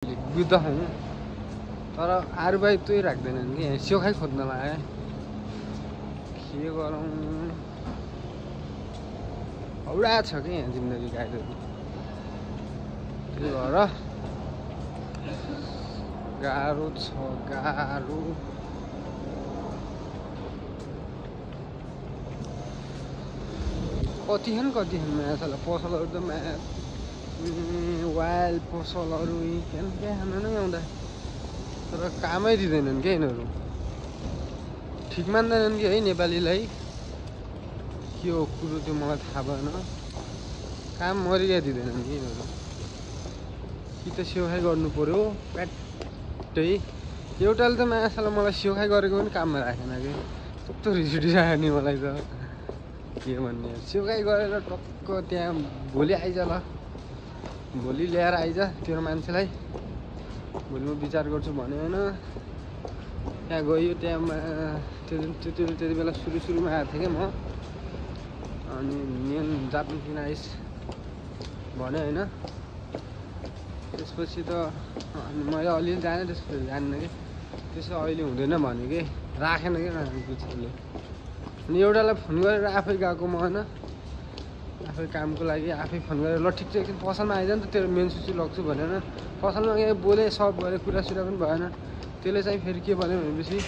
बुझ्दा होइन तर अरू बाई तै राख्दैनन् कि सेउखाइ खोज्न लाग्यो के गरौँ औडा छ कि यहाँ जिन्दगी गाईहरू त्यही भएर गाह्रो छ गाह्रो कति माछाला पसलहरू त वाइल्ड पसलहरू क्या खान नै आउँदा तर कामै दिँदैनन् क्या यिनीहरू ठिक मान्दैनन् कि है नेपालीलाई के हो कुरो त्यो मलाई थाहा भएन काम मरिया दिँदैनन् कि यिनीहरू कि त सेउखाइ गर्नु पर्यो प्याट्टै एउटाले त माछालाई मलाई सेउखाइ गरेको पनि काममा राखेन कि कस्तो रिस उठिरहेको नि मलाई त के भन्ने सेउखाइ गरेर टक्क त्यहाँ भोलि आइज ल भोलि ल्याएर आइज तेरो मान्छेलाई भोलि म विचार गर्छु भने होइन त्यहाँ गयो त्यहाँ त्यति बेला सुरुमा आएको थिएँ क्या म अनि मेन जापानिज नाइस भने होइन त्यसपछि त अनि मैले अलिअलि जाने त्यसपछि जान्दिनँ कि त्यसो अहिले हुँदैन भन्यो कि राखेन कि पछिले अनि एउटालाई फोन गरेर आफै गएको म होइन आफै कामको लागि आफै फोन गरेर ल ठिक छ एकछिन पसलमा आइज नि त तेरो मेन सुची लग्छु भनेर पसलमा यहाँ बोले सब गरे कुरासुरा पनि भएन त्यसले चाहिँ फेरि के भन्यो भनेपछि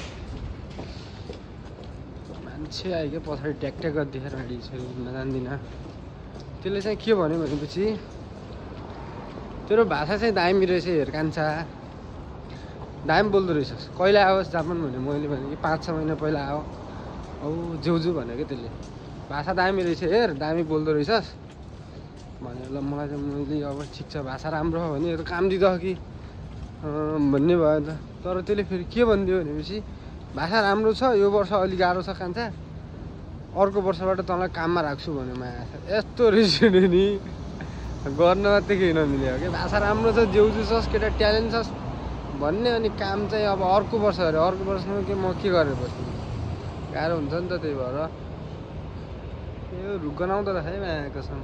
मान्छे आइक्यो पछाडि ट्याकट्याक गरिदिएर हिँडिसक्यो जान्दिनँ त्यसले चाहिँ के भन्यो भनेपछि तेरो भाषा चाहिँ दामी रहेछ हेर कान्छा दामी बोल्दो रहेछस् कहिले आओस् जापान भन्यो मैले भने कि 5-6 महिना पहिला आऊ औ जेउजू भन्यो क्या त्यसले भाषा दामी रहेछ हेर दामी बोल्दो रहेछस् भन्यो ल मलाई चाहिँ मैले अब ठिक छ भाषा राम्रो हो भने त काम दिँदा कि भन्ने भयो त तर त्यसले फेरि के भनिदियो भनेपछि भाषा राम्रो छ यो वर्ष अलि गाह्रो छ कान्छा अर्को वर्षबाट तँलाई काममा राख्छु भन्यो माया यस्तो रिस उठ्यो नि गर्न मात्रै केही नमिल्यो कि भाषा राम्रो छ जेउजू छस् केटा ट्यालेन्ट छस् भन्ने अनि काम चाहिँ अब अर्को वर्ष अरे अर्को वर्षमा के म के गरेर बस्नु गाह्रो हुन्छ नि त त्यही भएर यो रुख गनाउँदो रहेछ है माया कसम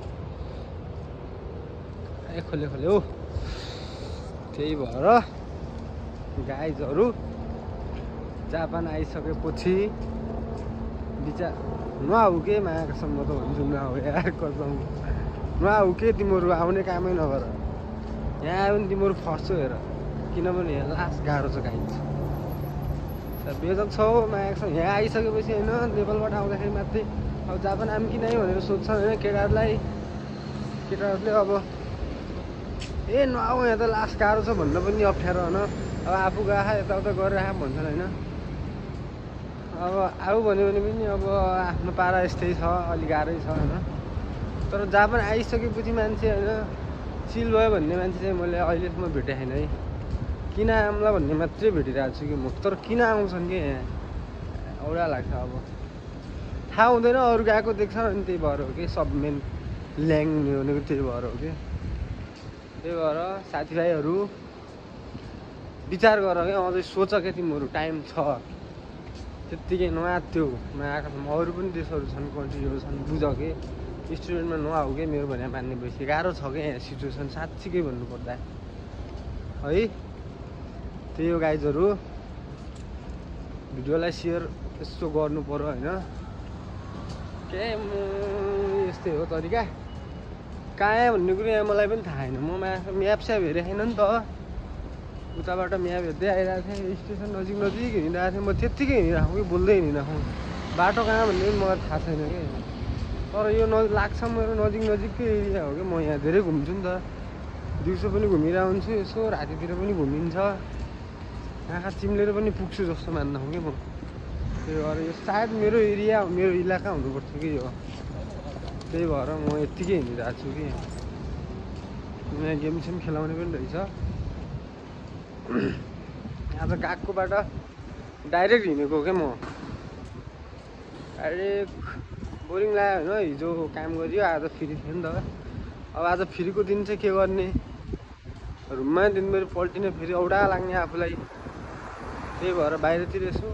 ए खोले हो त्यही भएर गाइजहरू जापान आइसकेपछि विचार नआऊ के माया कसम म त भन्छु नआऊ यार कसम नआऊ के तिमीहरू आउने कामै नगर यहाँ आयो भने तिमीहरू फस्छौ हेर किनभने लास्ट गाह्रो छ गाइज बेजक छ माया कसम यहाँ आइसकेपछि होइन नेपालबाट आउँदाखेरि मात्रै अब जापान आम किन आयो भनेर सोध्छ होइन केटाहरूले अब ए नआऊ यहाँ त लास्ट गाह्रो छ भन्न पनि अप्ठ्यारो होइन अब आफू गए यताउता गरेर आए भन्छन् होइन अब आऊ भन्यो भने पनि अब आफ्नो पारा यस्तै छ अलिक गाह्रै छ होइन तर जापान आइसकेपछि मान्छे होइन चिल भयो भन्ने मान्छे चाहिँ मैले अहिलेसम्म भेटेको छैन है किन आउँला भन्ने मात्रै भेटिरहेको छु कि म तर किन आउँछन् कि यहाँ औडा लाग्छ अब थाहा हुँदैन अरू गएको देख्छ अनि त्यही भएर हो कि सब मेन ल्याङ्ने भनेको त्यही भएर हो कि त्यही भएर साथीभाइहरू विचार गर क्या अझै सोच क्या तिमीहरू टाइम छ त्यत्तिकै नआत्यो नआएको अरू पनि देशहरू छन् कन्ट्रीहरू छन् बुझ के स्टुडेन्टमा नआऊ के मेरो भने मान्ने भइसक्यो गाह्रो छ क्या यहाँ सिचुएसन साँच्चीकै भन्नुपर्दा है त्यही हो गाइजहरू भिडियोलाई सेयर यस्तो गर्नु पर्यो होइन के यस्तै हो तरिका कहाँ भन्ने कुरो यहाँ मलाई पनि थाहा छैन म म्याप स्याप हेरेको छैन नि त उताबाट म्याप हेर्दै आइरहेको थिएँ स्टेसन नजिक हिँडिरहेको थिएँ म त्यत्तिकै हिँडिरहेको कि बोल्दै हिँडिरहेको बाटो कहाँ भन्ने पनि मलाई थाहा छैन कि तर यो लाग्छ मेरो नजिकै एरिया हो कि म यहाँ धेरै घुम्छु नि त दिउँसो पनि घुमिरहेको हुन्छु यसो रातितिर पनि घुमिन्छ आँखा चिम्लेर पनि पुग्छु जस्तो मान्दैछु कि म त्यही भएर यो सायद मेरो एरिया मेरो इलाका हुनुपर्छ कि यो त्यही भएर म यत्तिकै हिँडिरहेको छु कि यहाँ गेम सेम खेलाउने पनि रहेछ आज गएकोबाट डाइरेक्ट हिँडेको क्या म डाइरेक्ट बोरिङ लाग्यो होइन हिजो काम गरियो आज फ्री थियो नि त अब आज फ्रीको दिन चाहिँ के गर्ने रुममा दिनभरि पल्टिने फेरि औडा लाग्ने आफूलाई त्यही भएर बाहिरतिर यसो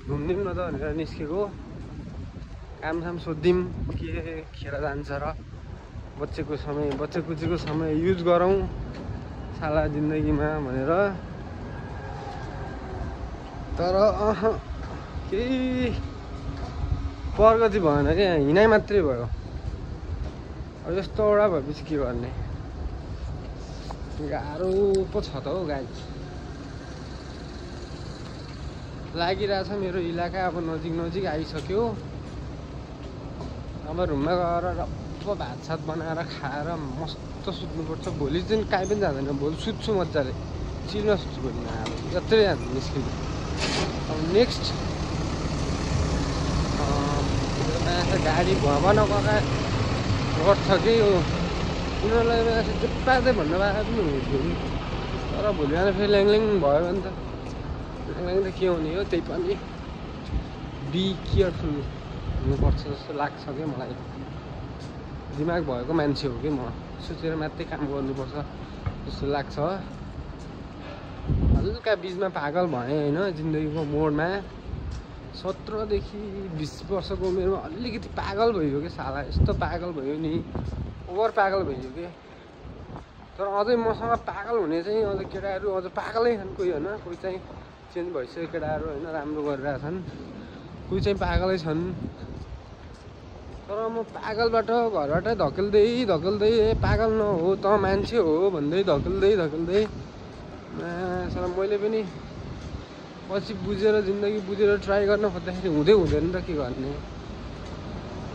घुम्दिउँ न त भनेर निस्केको कामसाम सोधिदिउँ के खेर जान्छ र बच्चे कुचीको समय युज गरौँ साला जिन्दगीमा भनेर। तर केही प्रगति भएन क्या, हिँडाइ मात्रै भयो। अब यस्तो एउटा भएपछि के गर्ने, गाह्रो पो छ त हौ गाइज। लागिरहेछ मेरो इलाका अब नजिक आइसक्यो। अब रुममा गएर रप्प भात सात बनाएर खाएर मस्त सुत्नुपर्छ। भोलि चाहिँ काहीँ पनि जाँदैन, भोलि सुत्छु मजाले, चिलमा सुत्छु भोलि। अब यत्रै निस्किनु। अब नेक्स्ट गाडी भुवा नगएका गर्छ कि यो उनीहरूलाई जुप्पादै भन्नु पाए पनि हुन्थ्यो नि। तर भोलि बिहान फेरि ल्याङल्याङ भयो भने त ल्याङल्याङ त के हुने हो। त्यही पनि बी केयरफुल हुनुपर्छ जस्तो लाग्छ क्या मलाई। दिमाग भएको मान्छे हो कि म, सोचेर मात्रै काम गर्नुपर्छ जस्तो लाग्छ। हल्का बिचमा पागल भएँ होइन, जिन्दगीको मोडमा 17 देखि 20 वर्षको उमेरमा अलिकति पागल भइयो कि साला। यस्तो पागल भयो नि, ओभर पागल भइयो कि। तर अझै मसँग पागल हुने चाहिँ अझ केटाहरू अझ पागलै छन् कोही होइन। कोही चाहिँ चेन्ज भइसक्यो केटाहरू होइन, राम्रो गरिरहेछन्। कोही चाहिँ पागलै छन्। तर म पागलबाट घरबाट धकेल्दै पागल नहो त मान्छे हो भन्दै धकेल्दै सर मैले पनि पछि बुझेर जिन्दगी बुझेर ट्राई गर्न खोज्दाखेरि हुँदैन त के गर्ने।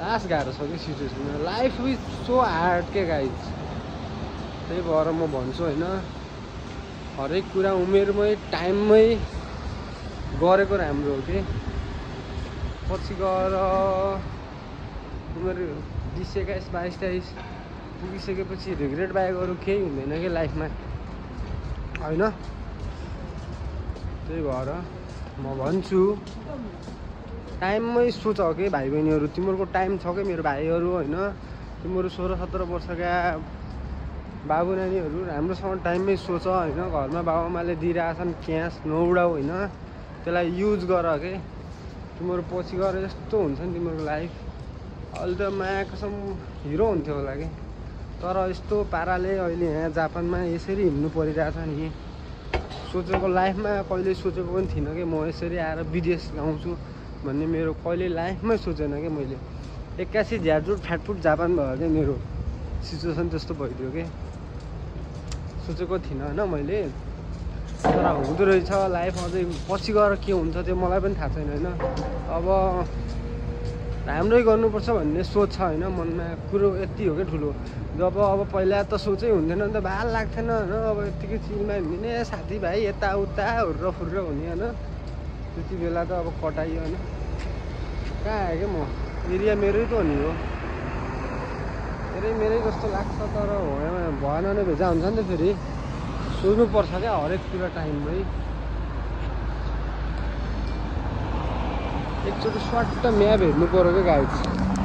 लास्ट गाह्रो छ कि सिचुएसनमा। लाइफ इज सो हार्ड के गाइज। त्यही भएर म भन्छु होइन, हरेक कुरा उमेरमै टाइममै गरेको राम्रो हो कि। पछि गएर उमेर 20, 21, 22, 23 पुगिसकेपछि रिग्रेट बाहेक अरू केही हुँदैन कि लाइफमा होइन। त्यही भएर म भन्छु टाइममै सोच कि भाइ बहिनीहरू। तिमीहरूको टाइम छ कि मेरो भाइहरू होइन, तिमीहरू 16-17 वर्षका बाबु नानीहरू राम्रोसँग टाइममै सोच होइन। घरमा बाबुआमाले दिइरहेछन् क्यास नउडाऊ होइन, त्यसलाई युज गर के। तिमीहरू पछि गएर यस्तो हुन्छ नि तिमीहरूको लाइफ। अहिले त माया कसम हिरो हुन्थ्यो होला कि, तर यस्तो पाराले अहिले यहाँ जापानमा यसरी हिँड्नु परिरहेछ नि। सोचेको लाइफमा कहिले सोचेको पनि थिइनँ कि म यसरी आएर विदेश गाउँछु भन्ने। मेरो कहिले लाइफमै सोचेन कि मैले। 81 झ्याटझुट फ्याटफुट जापान भयो क्या मेरो सिचुएसन त्यस्तो भइदियो कि। सोचेको थिइनँ होइन मैले, तर हुँदो रहेछ लाइफ। अझै पछि गएर के हुन्छ त्यो मलाई पनि थाहा छैन होइन। अब राम्रै गर्नुपर्छ भन्ने सोच छ होइन मनमा। कुरो यति हो क्या ठुलो। जब अब पहिला त सोचै हुन्थेन नि त, बाल लाग्थेन होइन। अब यत्तिकै चिलमा हिँड्ने साथीभाइ यताउता हुर्र फुर्र हुने होइन। त्यति बेला त अब कटाइयो होइन। कहाँ आयो क्या म, एरिया मेरै त हो नि हो, मेरै जस्तो लाग्छ। तर भएन भने भेजा हुन्छ नि त फेरि। सोच्नुपर्छ क्या हरेक कुरा टाइममै। एकचोटि स्वाट म्याप हेर्नु पऱ्यो क्या गाइज।